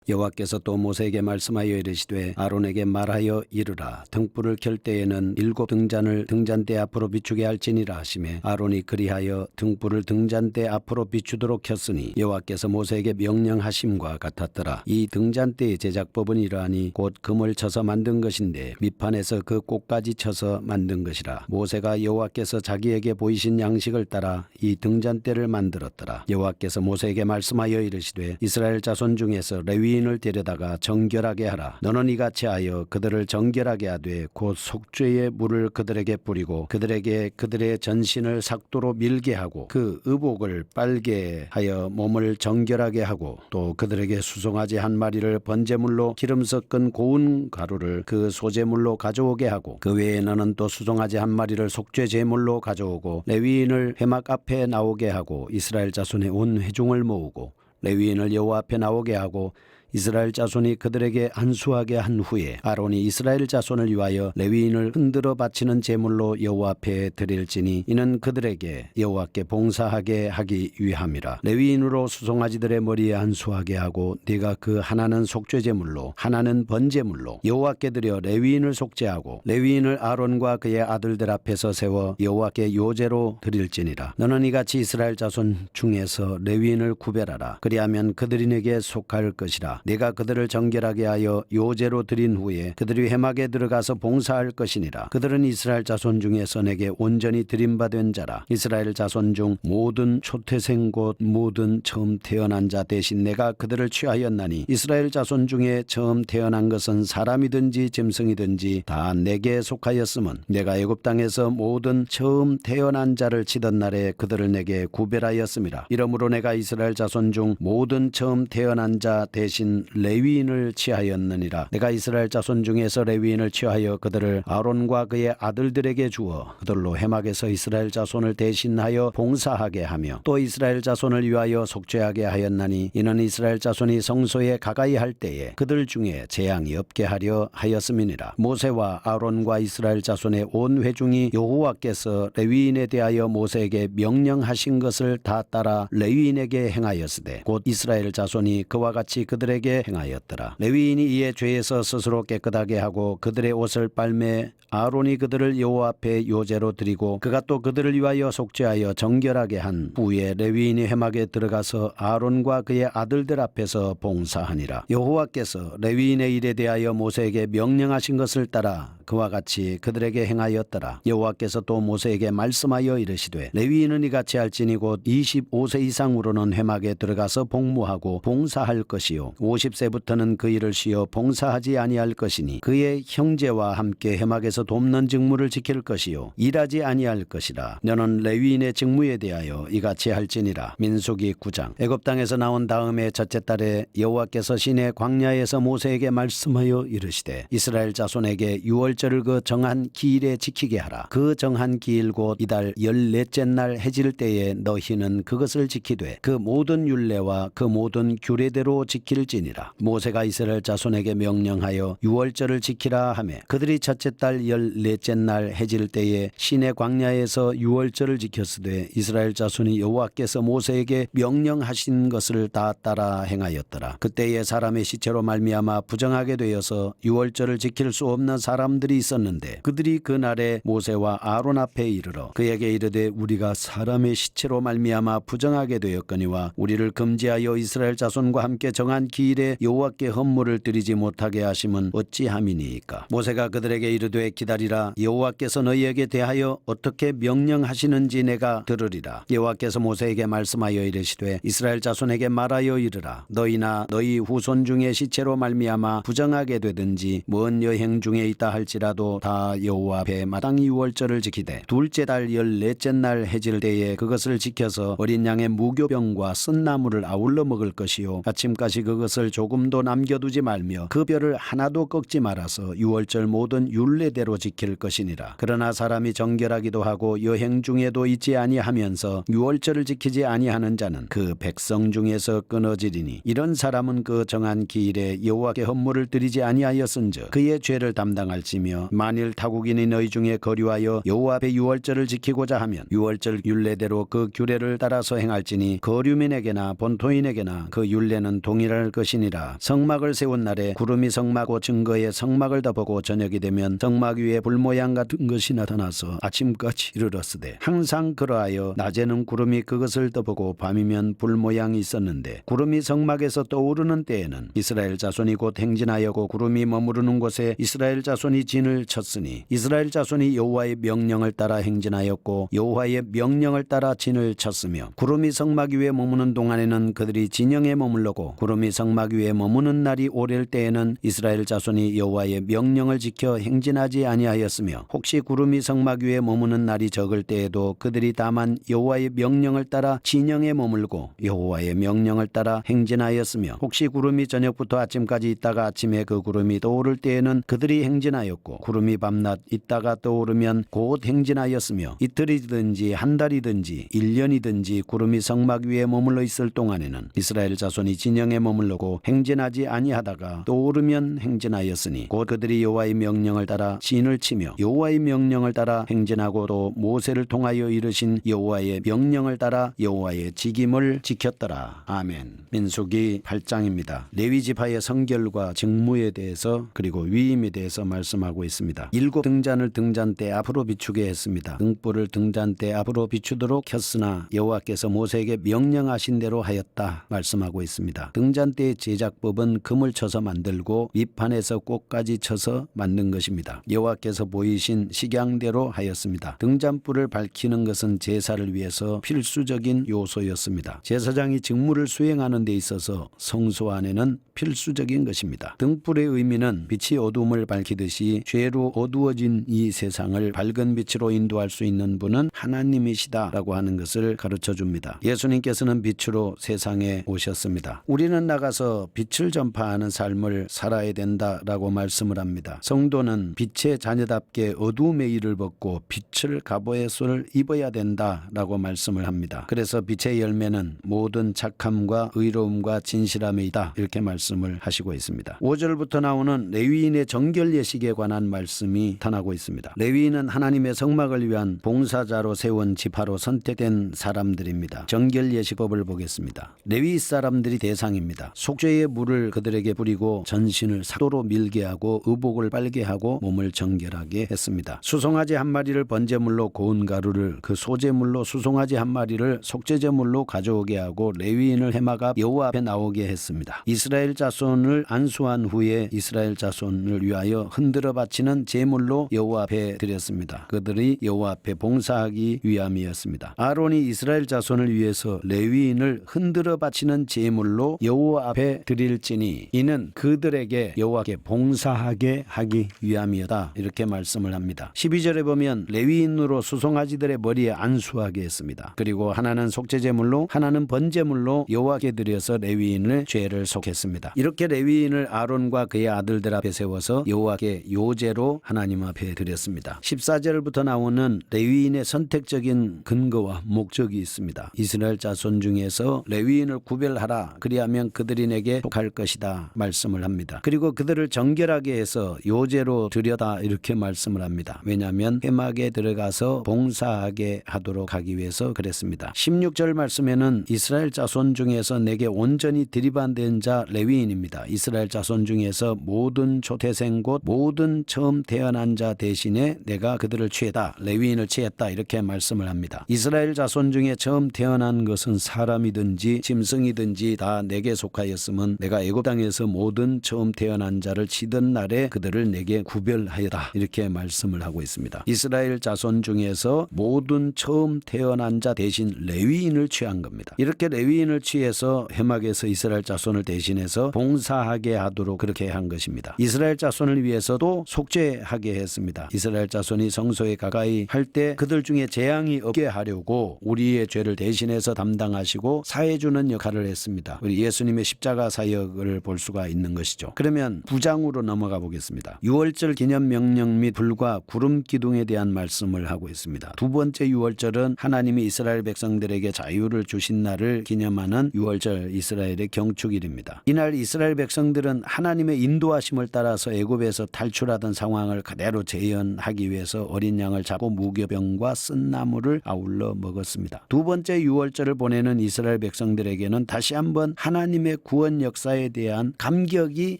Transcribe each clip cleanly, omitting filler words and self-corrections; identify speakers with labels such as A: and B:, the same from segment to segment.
A: 여호와께서 또 모세에게 말씀하여 이르시되 아론에게 말하여 이르라. 등불을 켤 때에는 7 등잔을 등잔대 앞으로 비추게 할지니라 하시매 아론이 그리하여 등불을 등잔대 앞으로 비추도록 켰으니 여호와께서 모세에게 명령하심과 같았더라. 이 등잔대의 제작법은 이러하니 곧 금을 쳐서 만든 것인데 밑판에서 그 꼭까지 쳐서 만든 것이라. 모세가 여호와께서 자기에게 보이신 양식을 따라 이 등잔대를 만들었더라. 여호와께서 모세에게 말씀하여 이르시되 이스라엘 자손 중에서 레위인을 데려다가 정결하게 하라. 너는 이같이 하여 그들을 정결하게 하되 곧 속죄의 물을 그들에게 뿌리고 그들에게 그들의 전신을 삭도로 밀게 하고 그 의복을 빨게 하여 몸을 정결하게 하고 또 그들에게 수송아지 한 마리를 번제물로 기름 섞은 고운 가루를 그 소제물로 가져오게 하고 그 외에 너는 또 수송아지 한 마리를 속죄 제물로 가져오고 레위인을 회막 앞에 나오게 하고 이스라엘 자손의 온 회중을 모으고 레위인을 여호와 앞에 나오게 하고 이스라엘 자손이 그들에게 안수하게 한 후에 아론이 이스라엘 자손을 위하여 레위인을 흔들어 바치는 제물로 여호와 앞에 드릴지니 이는 그들에게 여호와께 봉사하게 하기 위함이라. 레위인으로 수송아지들의 머리에 안수하게 하고 네가 그 하나는 속죄 제물로 하나는 번제물로 여호와께 드려 레위인을 속죄하고 레위인을 아론과 그의 아들들 앞에서 세워 여호와께 요제로 드릴지니라. 너는 이같이 이스라엘 자손 중에서 레위인을 구별하라. 그리하면 그들이 내게 속할 것이라. 내가 그들을 정결하게 하여 요제로 드린 후에 그들이 회막에 들어가서 봉사할 것이니라. 그들은 이스라엘 자손 중에서 내게 온전히 드림받은 자라. 이스라엘 자손 중 모든 초태생 곧 모든 처음 태어난 자 대신 내가 그들을 취하였나니 이스라엘 자손 중에 처음 태어난 것은 사람이든지 짐승이든지 다 내게 속하였음은 내가 애굽 땅에서 모든 처음 태어난 자를 치던 날에 그들을 내게 구별하였음이라. 이러므로 내가 이스라엘 자손 중 모든 처음 태어난 자 대신 레위인을 취하였느니라. 내가 이스라엘 자손 중에서 레위인을 취하여 그들을 아론과 그의 아들들에게 주어 그들로 회막에서 이스라엘 자손을 대신하여 봉사하게 하며 또 이스라엘 자손을 위하여 속죄하게 하였나니 이는 이스라엘 자손이 성소에 가까이 할 때에 그들 중에 재앙이 없게 하려 하였음이니라. 모세와 아론과 이스라엘 자손의 온 회중이 여호와께서 레위인에 대하여 모세에게 명령하신 것을 다 따라 레위인에게 행하였으되 곧 이스라엘 자손이 그와 같이 그들에게 행하였더라. 레위인이 이에 죄에서 스스로 깨끗하게 하고 그들의 옷을 빨매 아론이 그들을 여호와 앞에 요제로 드리고 그가 또 그들을 위하여 속죄하여 정결하게 한 후에 레위인이 회막에 들어가서 아론과 그의 아들들 앞에서 봉사하니라. 여호와께서 레위인의 일에 대하여 모세에게 명령하신 것을 따라 그와 같이 그들에게 행하였더라. 여호와께서 또 모세에게 말씀하여 이르시되 레위인은 이같이 할지니 곧 25세 이상으로는 회막에 들어가서 복무하고 봉사할 것이요 50세부터는 그 일을 쉬어 봉사하지 아니할 것이니 그의 형제와 함께 회막에서 돕는 직무를 지킬 것이요 일하지 아니할 것이라. 너는 레위인의 직무에 대하여 이같이 할지니라. 민수기 9장. 애굽 땅에서 나온 다음에 첫째 달에 여호와께서 시내 광야에서 모세에게 말씀하여 이르시되 이스라엘 자손에게 유월절을 그 정한 기일에 지키게 하라. 그 정한 기일 곧 이달 14째 날 해질 때에 너희는 그것을 지키되 그 모든 율례와 그 모든 규례대로 지킬지니라. 모세가 이스라엘 자손에게 명령하여 유월절을 지키라 하매 그들이 첫째 달 14째 날 해질 때에 시내 광야에서 유월절을 지켰으되 이스라엘 자손이 여호와께서 모세에게 명령하신 것을 다 따라 행하였더라. 그때에 사람의 시체로 말미암아 부정하게 되어서 유월절을 지킬 수 없는 사람들이 있었는데 그들이 그날에 모세와 아론 앞에 이르러 그에게 이르되 우리가 사람의 시체로 말미암아 부정하게 되었거니와 우리를 금지하여 이스라엘 자손과 함께 정한 기일에 여호와께 헌물을 드리지 못하게 하심은 어찌함이니이까. 모세가 그들에게 이르되 기다리라. 여호와께서 너희에게 대하여 어떻게 명령하시는지 내가 들으리라. 여호와께서 모세에게 말씀하여 이르시되 이스라엘 자손에게 말하여 이르라. 너희나 너희 후손 중에 시체로 말미암아 부정하게 되든지 먼 여행 중에 있다 할지라도 다 여호와 앞에 마땅히 유월절을 지키되 둘째 달 14째 날 해질 때에 그것을 지켜서 어린 양의 무교병과 쓴나물을 아울러 먹을 것이요 아침까지 그것을 조금도 남겨두지 말며 그 뼈를 하나도 꺾지 말아서 유월절 모든 율례대로 지킬 것이니라. 그러나 사람이 정결하기도 하고 여행 중에도 있지 아니하면서 유월절을 지키지 아니하는 자는 그 백성 중에서 끊어지리니 이런 사람은 그 정한 기일에 여호와께 헌물을 드리지 아니하였은즉 그의 죄를 담당할지며 만일 타국인이 너희 중에 거류하여 여호와 앞에 유월절을 지키고자 하면 유월절 율례대로 그 규례를 따라서 행할지니 거류민에게나 본토인에게나 그 율례는 동일할 것이니라. 성막을 세운 날에 구름이 성막 증거에 성막을 덮고 저녁이 되면 성막 위에 불 모양 같은 것이 나타나서 아침까지 이르렀으되 항상 그러하여 낮에는 구름이 그것을 덮고 밤이면 불 모양이 있었는데 구름이 성막에서 떠오르는 때에는 이스라엘 자손이 곧 행진하여고 구름이 머무르는 곳에 이스라엘 자손이 진을 쳤으니 이스라엘 자손이 여호와의 명령을 따라 행진하였고 여호와의 명령을 따라 진을 쳤으며 구름이 성막 위에 머무는 동안에는 그들이 진영에 머물렀고 구름이 성막 위에 머무는 날이 오랠 때에는 이스라엘 자손이 여호와의 명령을 지켜 행진하지 아니하였으며 혹시 구름이 성막 위에 머무는 날이 적을 때에도 그들이 다만 여호와의 명령을 따라 진영에 머물고 여호와의 명령을 따라 행진하였으며 혹시 구름이 저녁부터 아침까지 있다가 아침에 그 구름이 떠오를 때에는 그들이 행진하였고 구름이 밤낮 있다가 떠오르면 곧 행진하였으며 이틀이든지 한 달이든지 1년이든지 구름이 성막 위에 머물러 있을 동안에는 이스라엘 자손이 진영에 머물르고 행진하지 아니하다가 떠오르면 행진하였으니 곧 그들이 여호와의 명령을 따라 진을 치며 여호와의 명령을 따라 행진하고 또 모세를 통하여 이르신 여호와의 명령을 따라 여호와의 직임을 지켰더라. 아멘. 민수기 8장입니다. 레위 지파의 성결과 직무에 대해서 그리고 위임에 대해서 말씀하고 있습니다. 7 등잔을 등잔대 앞으로 비추게 했습니다. 등불을 등잔대 앞으로 비추도록 켰으나 여호와께서 모세에게 명령하신 대로 하였다 말씀하고 있습니다. 등잔대의 제작법은 금을 쳐서 만들고 밑판에서 꽃까지 쳐서 만든 것입니다. 여호와께서 보이신 식양대로 하였습니다. 등잔불을 밝히는 것은 제사를 위해서 필수적인 요소였습니다. 제사장이 직무를 수행하는 데 있어서 성소 안에는 필수적인 것입니다. 등불의 의미는 빛이 어두움을 밝히듯이 죄로 어두워진 이 세상을 밝은 빛으로 인도할 수 있는 분은 하나님이시다라고 하는 것을 가르쳐 줍니다. 예수님께서는 빛으로 세상에 오셨습니다. 우리는 나가서 빛을 전파하는 삶을 살아야 된다라고 말씀을 합니다. 성도는 빛의 자녀답게 어두움의 일을 벗고 빛을 갑오의 쇠를 입어야 된다라고 말씀을 합니다. 그래서 빛의 열매는 모든 착함과 의로움과 진실함에 있다 이렇게 말씀을 하시고 있습니다. 5절부터 나오는 레위인의 정결 예식에 관한 말씀이 나타나고 있습니다. 레위인은 하나님의 성막을 위한 봉사자로 세운 지파로 선택된 사람들입니다. 정결 예식법을 보겠습니다. 레위 사람들이 대상입니다. 속죄의 물을 그들에게 뿌리고 전신을 사도로 밀게 하고 의복을 빨게 하고 몸을 정결하게 했습니다. 수송아지 한 마리를 번제물로 고운 가루를 그 소제물로 수송아지 한 마리를 속죄제물로 가져오게 하고 레위인을 해마가 여호와 앞에 나오게 했습니다. 이스라엘 자손을 안수한 후에 이스라엘 자손을 위하여 흔들어 바치는 제물로 여호와 앞에 드렸습니다. 그들이 여호와 앞에 봉사하기 위함이었습니다. 아론이 이스라엘 자손을 위해서 레위인을 흔들어 바치는 제물로 여호와 앞에 드릴지니 이는 그들에게 여호와께 봉사하게 하기 위함이었다 이렇게 말씀을 합니다. 12절에 보면 레위인으로 수송아지들의 머리에 안수하게 했습니다. 그리고 하나는 속죄제물로 하나는 번제물로 여호와께 드려서 레위인을 죄를 속했습니다. 이렇게 레위인을 아론과 그의 아들들 앞에 세워서 여호와께 요제로 하나님 앞에 드렸습니다. 14절부터 나오는 레위인의 선택적인 근거와 목적이 있습니다. 이스라엘 자손 중에서 레위인을 구별하라 그리하면 그들이 내게 속할 것이다 말씀을 합니다. 그리고 그들을 정결하게 해서 요제로 드려다 이렇게 말씀을 합니다. 왜냐하면 회막에 들어가서 봉사하게 하도록 하기 위해서 그랬습니다. 16절 말씀에는 이스라엘 자손 중에서 내게 온전히 들이반된 자 레위인입니다. 이스라엘 자손 중에서 모든 초태생 곧 모든 처음 태어난 자 대신에 내가 그들을 취했다. 레위인을 취했다 이렇게 말씀을 합니다. 이스라엘 자손 중에 처음 태어난 것은 사람이든지 짐승이든지 다 내게 속하였으면 내가 애굽 땅에서 모든 처음 태어난 자를 치던 날에 그들을 내게 구별하였다 이렇게 말씀을 하고 있습니다. 이스라엘 자손 중에서 모든 처음 태어난 자 대신 레위인을 취한 겁니다. 이렇게 레위인을 취해서 회막에서 이스라엘 자손을 대신해서 봉사하게 하도록 그렇게 한 것입니다. 이스라엘 자손을 위해서도 속죄하게 했습니다. 이스라엘 자손이 성소에 가까이 할 때 그들 중에 재앙이 없게 하려고 우리의 죄를 대신해서 담당하시고 사해주는 역할을 했습니다. 우리 예수님의 십자가 사역을 볼 수가 있는 것이죠. 그러면 9장으로 넘어가 보겠습니다. 유월절 기념 명령 및 불과 구름 기둥에 대한 말씀을 하고 있습니다. 두 번째 유월절은 하나님이 이스라엘 백성들에게 자유를 주신 날을 기념하는 유월절 이스라엘의 경축일입니다. 이날 이스라엘 백성들은 하나님의 인도하심을 따라서 애굽에서 탈출하던 상황을 그대로 재현하기 위해서 어린 양을 잡고 무교병과 쓴나물을 아울러 먹었습니다. 두 번째 유월절을 보내는 이스라엘 백성들에게는 다시 한번 하나님의 구원 역사에 대한 감격이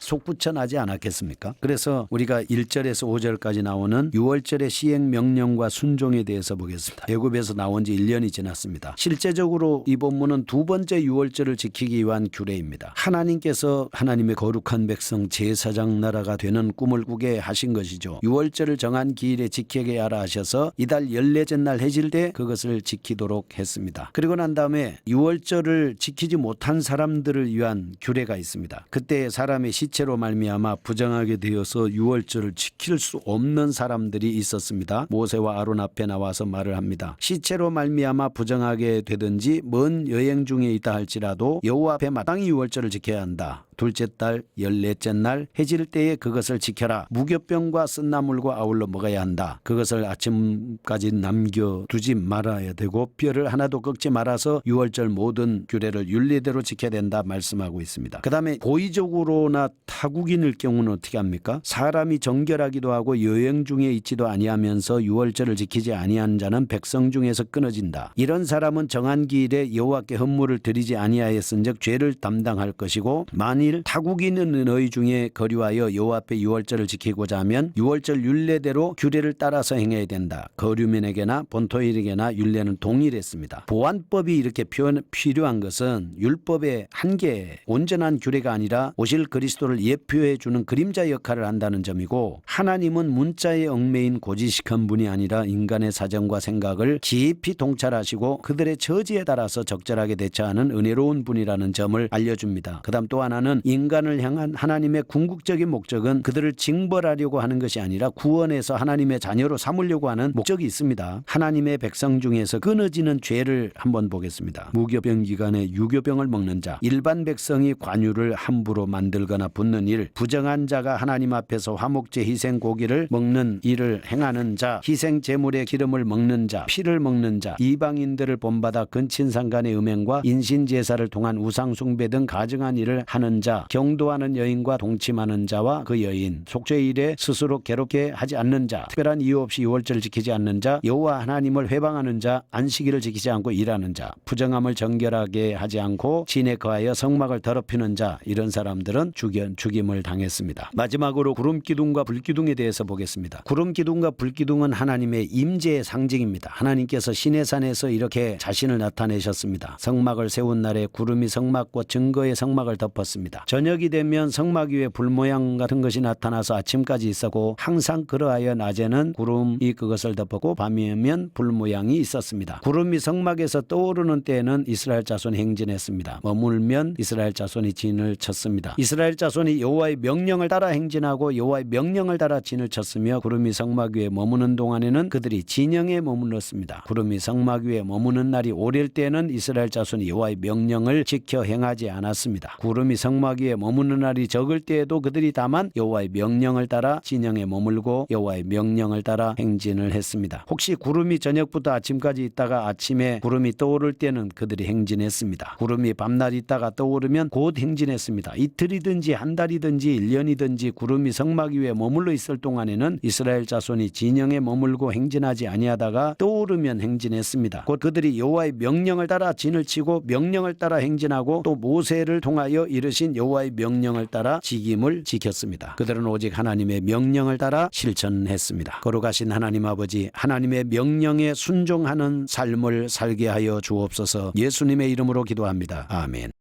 A: 솟구쳐나지 않았겠습니까? 그래서 우리가 1절에서 5절까지 나오는 6월절의 시행 명령과 순종에 대해서 보겠습니다. 애굽에서 나온 지 1년이 지났습니다. 실제적으로 이 본문은 두 번째 6월절을 지키기 위한 규례입니다. 하나님께서 하나님의 거룩한 백성 제사장 나라가 되는 꿈을 꾸게 하신 것이죠. 6월절을 정한 기일에 지키게 하라 하셔서 이달 14째 날 해질 때 그것을 지키도록 했습니다. 그리고 난 다음에 6월절을 지키지 못한 사람들을 위한 규례가 있습니다. 그때 사람의 시체로 말미암아 부정하게 되어서 6월절을 지킬 수 없는 사람들이 있었습니다. 모세와 아론 앞에 나와서 말을 합니다. 시체로 말미암아 부정하게 되든지 먼 여행 중에 있다 할지라도 여호와 앞에 마땅히 6월절을 지켜야 한다. 둘째 달 14째 날 해질 때에 그것을 지켜라. 무교병과 쓴나물과 아울러 먹어야 한다. 그것을 아침까지 남겨두지 말아야 되고 뼈를 하나도 꺾지 말아서 6월절 모든 규례를 율례대로 지켜야 된다 말씀하고 있습니다. 그 다음에 고의적으로나 타국인일 경우는 어떻게 합니까? 사람이 정결하기도 하고 여행 중에 있지도 아니하면서 6월절을 지키지 아니한 자는 백성 중에서 끊어진다. 이런 사람은 정한 기일에 여호와께 헌물을 드리지 아니하였은즉 죄를 담당할 것이고 만일 타국인은 너희 중에 거류하여 여호와 앞에 6월절을 지키고자 하면 6월절 율례대로 규례를 따라서 행해야 된다. 거류민에게나 본토인에게나 율례는 동일했습니다. 보완법이 이렇게 필요한 것은 율법의 한계, 온전한 규례가 아니라 오실 그리스도를 예표해 주는 그림자 역할을 한다는 점이고 하나님은 문자에 얽매인 고지식한 분이 아니라 인간의 사정과 생각을 깊이 통찰하시고 그들의 처지에 따라서 적절하게 대처하는 은혜로운 분이라는 점을 알려줍니다. 그 다음 또 하나는 인간을 향한 하나님의 궁극적인 목적은 그들을 징벌하려고 하는 것이 아니라 구원해서 하나님의 자녀로 삼으려고 하는 목적이 있습니다. 하나님의 백성 중에서 끊어지는 죄를 한번 보겠습니다. 무교병 기간에 유교병을 먹는 자, 일반 백성이 관유를 함부로 만들거나 붓는 일, 부정한 자가 하나님 앞에서 화목제 희생 고기를 먹는 일을 행하는 자, 희생 제물의 기름을 먹는 자, 피를 먹는 자, 이방인들을 본받아 근친상 간의 음행과 인신제사를 통한 우상숭배 등 가증한 일을 하는 자, 경도하는 여인과 동침하는 자와 그 여인, 속죄일에 스스로 괴롭게 하지 않는 자, 특별한 이유 없이 6월절을 지키지 않는 자, 여호와 하나님을 회방하는 자, 안식일을 지키지 않고 일하는 자, 부정함을 정결하게 하지 않고 진에 거하여 성막을 더럽히는 자, 이런 사람들은 죽임을 당했습니다. 마지막으로 구름기둥과 불기둥에 대해서 보겠습니다. 구름기둥과 불기둥은 하나님의 임재의 상징입니다. 하나님께서 시내산에서 이렇게 자신을 나타내셨습니다. 성막을 세운 날에 구름이 성막과 증거의 성막을 덮었습니다. 저녁이 되면 성막 위에 불 모양 같은 것이 나타나서 아침까지 있었고 항상 그러하여 낮에는 구름이 그것을 덮었고 밤이면 불 모양이 있었습니다. 구름이 성막에서 떠오르는 때에는 이스라엘 자손이 행진했습니다. 머물면 이스라엘 자손이 진을 쳤습니다. 이스라엘 자손이 여호와의 명령을 따라 행진하고 여호와의 명령을 따라 진을 쳤으며 구름이 성막 위에 머무는 동안에는 그들이 진영에 머물렀습니다. 구름이 성막 위에 머무는 날이 오릴 때에는 이스라엘 자손이 여호와의 명령을 지켜 행하지 않았습니다. 구름이 성막 위에 머무는 날이 적을 때에도 그들이 다만 여호와의 명령을 따라 진영에 머물고 여호와의 명령을 따라 행진을 했습니다. 혹시 구름이 저녁부터 아침까지 있다가 아침에 구름이 떠오를 때는 그들이 행진했습니다. 구름이 밤낮 있다가 떠오르면 곧 행진했습니다. 이틀이든지 한 달이든지 1년이든지 구름이 성막 위에 머물러 있을 동안에는 이스라엘 자손이 진영에 머물고 행진하지 아니하다가 떠오르면 행진했습니다. 곧 그들이 여호와의 명령을 따라 진을 치고 명령을 따라 행진하고 또 모세를 통하여 이르신 여호와의 명령을 따라 지킴을 지켰습니다. 그들은 오직 하나님의 명령을 따라 실천했습니다. 거룩하신 하나님 아버지, 하나님의 명령에 순종하는 삶을 살게 하여 주옵소서. 예수님의 이름으로 기도합니다. 아멘.